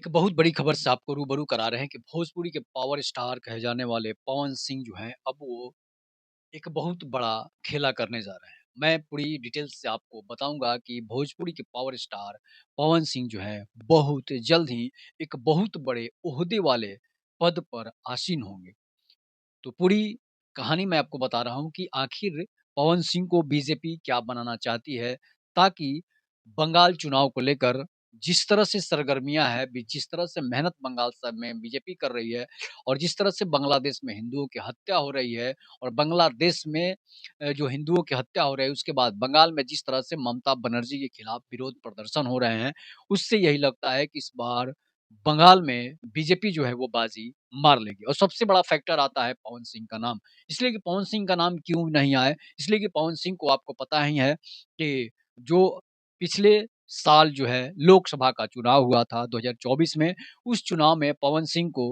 एक बहुत बड़ी खबर से आपको रूबरू करा रहे हैं कि भोजपुरी के पावर स्टार कहे जाने वाले पवन सिंह जो हैं, अब वो एक बहुत बड़ा खेला करने जा रहे हैं। मैं पूरी डिटेल से आपको बताऊँगा कि भोजपुरी के पावर स्टार पवन सिंह जो हैं, बहुत जल्द ही एक बहुत बड़े ओहदे वाले पद पर आसीन होंगे। तो पूरी कहानी मैं आपको बता रहा हूँ कि आखिर पवन सिंह को बीजेपी क्या बनाना चाहती है, ताकि बंगाल चुनाव को लेकर जिस तरह से सरगर्मियाँ हैं, जिस तरह से मेहनत बंगाल सब में बीजेपी कर रही है और जिस तरह से बांग्लादेश में हिंदुओं की हत्या हो रही है और बांग्लादेश में जो हिंदुओं की हत्या हो रही है, उसके बाद बंगाल में जिस तरह से ममता बनर्जी के खिलाफ विरोध प्रदर्शन हो रहे हैं, उससे यही लगता है कि इस बार बंगाल में बीजेपी जो है वो बाजी मार लेगी और सबसे बड़ा फैक्टर आता है पवन सिंह का नाम। इसलिए कि पवन सिंह का नाम क्यों नहीं आए? इसलिए कि पवन सिंह को आपको पता ही है कि जो पिछले साल जो है लोकसभा का चुनाव हुआ था 2024 में, उस चुनाव में पवन सिंह को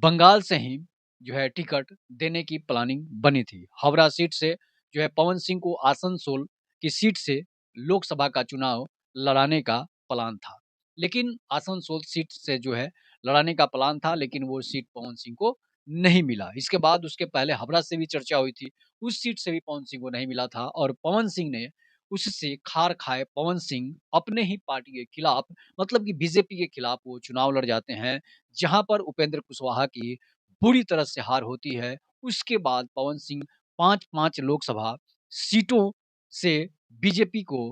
बंगाल से ही जो है टिकट देने की प्लानिंग बनी थी। हावड़ा सीट से जो है पवन सिंह को आसनसोल की सीट से लोकसभा का चुनाव लड़ाने का प्लान था। लेकिन आसनसोल सीट से जो है लड़ाने का प्लान था, लेकिन वो सीट पवन सिंह को नहीं मिला। इसके बाद उसके पहले हावड़ा से भी चर्चा हुई थी, उस सीट से भी पवन सिंह को नहीं मिला था और पवन सिंह ने उससे खार खाए पवन सिंह अपने ही पार्टी के खिलाफ, मतलब कि बीजेपी के खिलाफ वो चुनाव लड़ जाते हैं, जहाँ पर उपेंद्र कुशवाहा की बुरी तरह से हार होती है। उसके बाद पवन सिंह 5-5 लोकसभा सीटों से बीजेपी को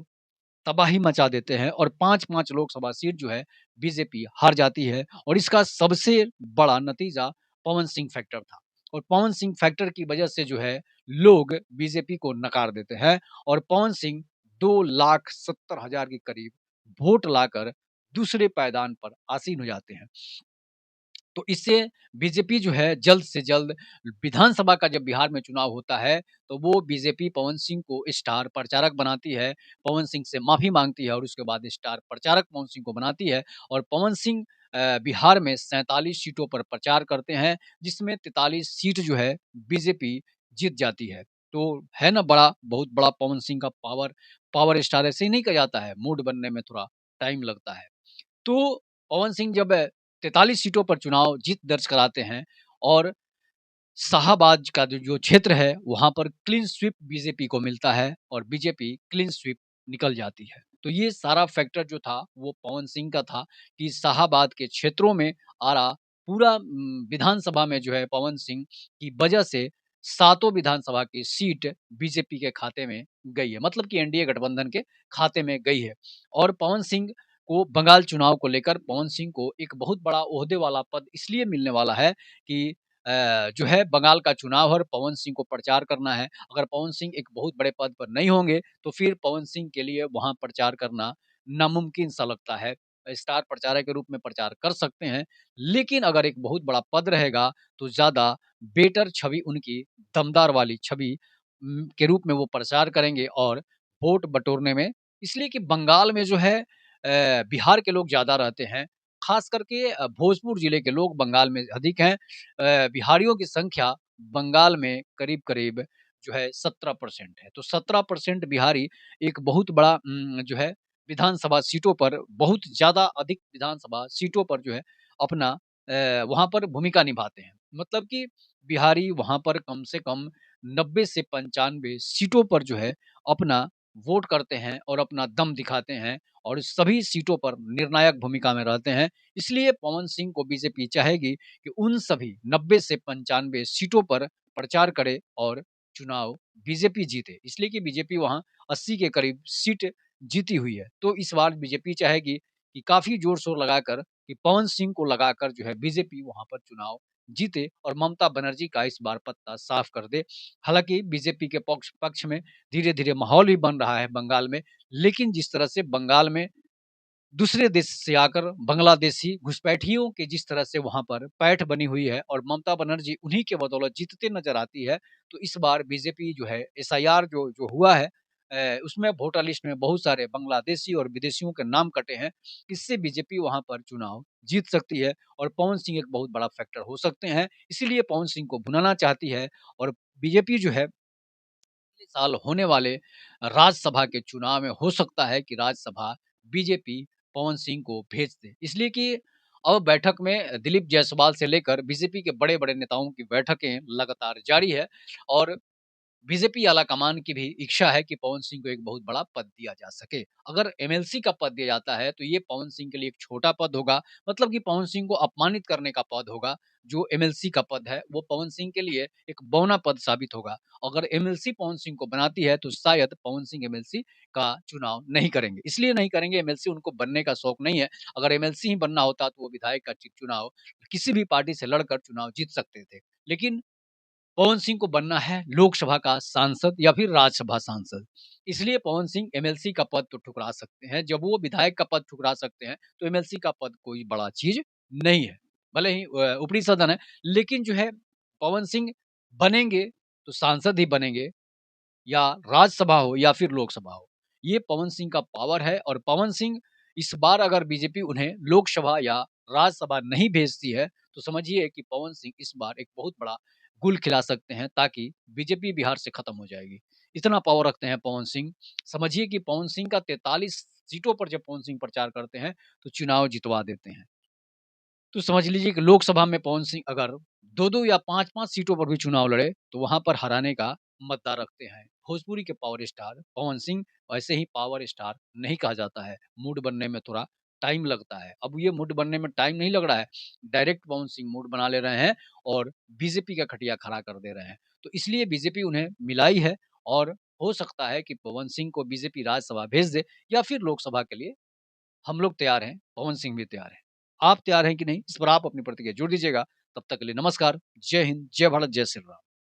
तबाही मचा देते हैं और 5-5 लोकसभा सीट जो है बीजेपी हार जाती है और इसका सबसे बड़ा नतीजा पवन सिंह फैक्टर था। और पवन सिंह फैक्टर की वजह से जो है लोग बीजेपी को नकार देते हैं और पवन सिंह 2,70,000 के करीब वोट लाकर दूसरे पायदान पर आसीन हो जाते हैं। तो इससे बीजेपी जो है जल्द से जल्द विधानसभा का जब बिहार में चुनाव होता है, तो वो बीजेपी पवन सिंह को स्टार प्रचारक बनाती है, पवन सिंह से माफ़ी माँगती है और उसके बाद स्टार प्रचारक पवन सिंह को बनाती है और पवन सिंह बिहार में 47 सीटों पर प्रचार करते हैं, जिसमें 43 सीट जो है बीजेपी जीत जाती है। तो है ना बहुत बड़ा पवन सिंह का पावर पावर स्टार ऐसे ही नहीं कहा जाता है, मूड बनने में थोड़ा टाइम लगता है। तो पवन सिंह जब 43 सीटों पर चुनाव जीत दर्ज कराते हैं और शाहाबाद का जो जो क्षेत्र है, वहाँ पर क्लीन स्वीप बीजेपी को मिलता है और बीजेपी क्लीन स्वीप निकल जाती है। तो ये सारा फैक्टर जो था, वो पवन सिंह का था कि शाहाबाद के क्षेत्रों में आ रहा पूरा विधानसभा में जो है पवन सिंह की वजह से सातों विधानसभा की सीट बीजेपी के खाते में गई है। मतलब कि एनडीए गठबंधन के खाते में गई है और पवन सिंह को बंगाल चुनाव को लेकर पवन सिंह को एक बहुत बड़ा ओहदे वाला पद इसलिए मिलने वाला है कि जो है बंगाल का चुनाव है और पवन सिंह को प्रचार करना है। अगर पवन सिंह एक बहुत बड़े पद पर नहीं होंगे, तो फिर पवन सिंह के लिए वहाँ प्रचार करना नामुमकिन सा लगता है। स्टार प्रचारक के रूप में प्रचार कर सकते हैं, लेकिन अगर एक बहुत बड़ा पद रहेगा, तो ज़्यादा बेटर छवि उनकी दमदार वाली छवि के रूप में वो प्रचार करेंगे और वोट बटोरने में इसलिए कि बंगाल में जो है बिहार के लोग ज़्यादा रहते हैं। ख़ास करके भोजपुर ज़िले के लोग बंगाल में अधिक हैं। बिहारियों की संख्या बंगाल में करीब-करीब जो है 17% है। तो 17% बिहारी एक बहुत बड़ा जो है विधानसभा सीटों पर बहुत ज़्यादा अधिक विधानसभा सीटों पर जो है अपना वहाँ पर भूमिका निभाते हैं। मतलब कि बिहारी वहाँ पर कम से कम 90 से 95 सीटों पर जो है अपना वोट करते हैं और अपना दम दिखाते हैं और सभी सीटों पर निर्णायक भूमिका में रहते हैं। इसलिए पवन सिंह को बीजेपी चाहेगी कि उन सभी 90 से 95 सीटों पर प्रचार करे और चुनाव बीजेपी जीते। इसलिए कि बीजेपी वहाँ 80 के करीब सीट जीती हुई है। तो इस बार बीजेपी चाहेगी कि काफ़ी ज़ोर-शोर लगाकर कि पवन सिंह को लगाकर जो है बीजेपी वहाँ पर चुनाव जीते और ममता बनर्जी का इस बार पत्ता साफ कर दे। हालाँकि बीजेपी के पक्ष पक्ष में धीरे-धीरे माहौल भी बन रहा है बंगाल में, लेकिन जिस तरह से बंगाल में दूसरे देश से आकर बांग्लादेशी घुसपैठियों के जिस तरह से वहाँ पर पैठ बनी हुई है और ममता बनर्जी उन्हीं के बदौलत जीतते नज़र आती है, तो इस बार बीजेपी जो है एसआईआर जो जो हुआ है उसमें वोटर लिस्ट में बहुत सारे बांग्लादेशी और विदेशियों के नाम कटे हैं। इससे बीजेपी वहाँ पर चुनाव जीत सकती है और पवन सिंह एक बहुत बड़ा फैक्टर हो सकते हैं। इसीलिए पवन सिंह को भुनाना चाहती है और बीजेपी जो है अगले साल होने वाले राज्यसभा के चुनाव में हो सकता है कि राज्यसभा बीजेपी पवन सिंह को भेज दें। इसलिए कि अब बैठक में दिलीप जायसवाल से लेकर बीजेपी के बड़े-बड़े नेताओं की बैठकें लगातार जारी है और बीजेपी आलाकमान की भी इच्छा है कि पवन सिंह को एक बहुत बड़ा पद दिया जा सके। अगर एमएलसी का पद दिया जाता है, तो ये पवन सिंह के लिए एक छोटा पद होगा, मतलब कि पवन सिंह को अपमानित करने का पद होगा। जो एमएलसी का पद है, वो पवन सिंह के लिए एक बौना पद साबित होगा। अगर एमएलसी पवन सिंह को बनाती है, तो शायद पवन सिंह एमएलसी का चुनाव नहीं करेंगे। इसलिए नहीं करेंगे, एमएलसी उनको बनने का शौक नहीं है। अगर एमएलसी ही बनना होता, तो वो विधायक का चुनाव किसी भी पार्टी से लड़कर चुनाव जीत सकते थे। लेकिन पवन सिंह को बनना है लोकसभा का सांसद या फिर राज्यसभा सांसद। इसलिए पवन सिंह एमएलसी का पद तो ठुकरा सकते हैं। जब वो विधायक का पद ठुकरा सकते हैं, तो एमएलसी का पद कोई बड़ा चीज़ नहीं है। भले ही ऊपरी सदन है, लेकिन जो है पवन सिंह बनेंगे, तो सांसद ही बनेंगे या राज्यसभा हो या फिर लोकसभा हो। ये पवन सिंह का पावर है और पवन सिंह इस बार अगर बीजेपी उन्हें लोकसभा या राज्यसभा नहीं भेजती है, तो समझिए कि पवन सिंह इस बार एक बहुत बड़ा गुल खिला सकते हैं ताकि बीजेपी बिहार से खत्म हो जाएगी। इतना पावर रखते हैं पवन सिंह। समझिए कि पवन सिंह का 43 सीटों पर जब पवन सिंह प्रचार करते हैं, तो चुनाव जितवा देते हैं। तो समझ लीजिए कि लोकसभा में पवन सिंह अगर 2-2 या 5-5 सीटों पर भी चुनाव लड़े, तो वहाँ पर हराने का मद्दा रखते हैं। भोजपुरी के पावर स्टार पवन सिंह वैसे ही पावर स्टार नहीं कहा जाता है, मूड बनने में थोड़ा टाइम लगता है। अब ये मूड बनने में टाइम नहीं लग रहा है, डायरेक्ट पवन सिंह मूड बना ले रहे हैं और बीजेपी का खटिया खड़ा कर दे रहे हैं। तो इसलिए बीजेपी उन्हें मिलाई है और हो सकता है कि पवन सिंह को बीजेपी राज्यसभा भेज दे या फिर लोकसभा के लिए हम लोग तैयार हैं, पवन सिंह भी तैयार हैं। आप तैयार हैं कि नहीं? इस पर आप अपनी प्रतिक्रिया ज़रूर दीजिएगा। तब तक के लिए नमस्कार, जय हिंद, जय भारत, जय श्री राम।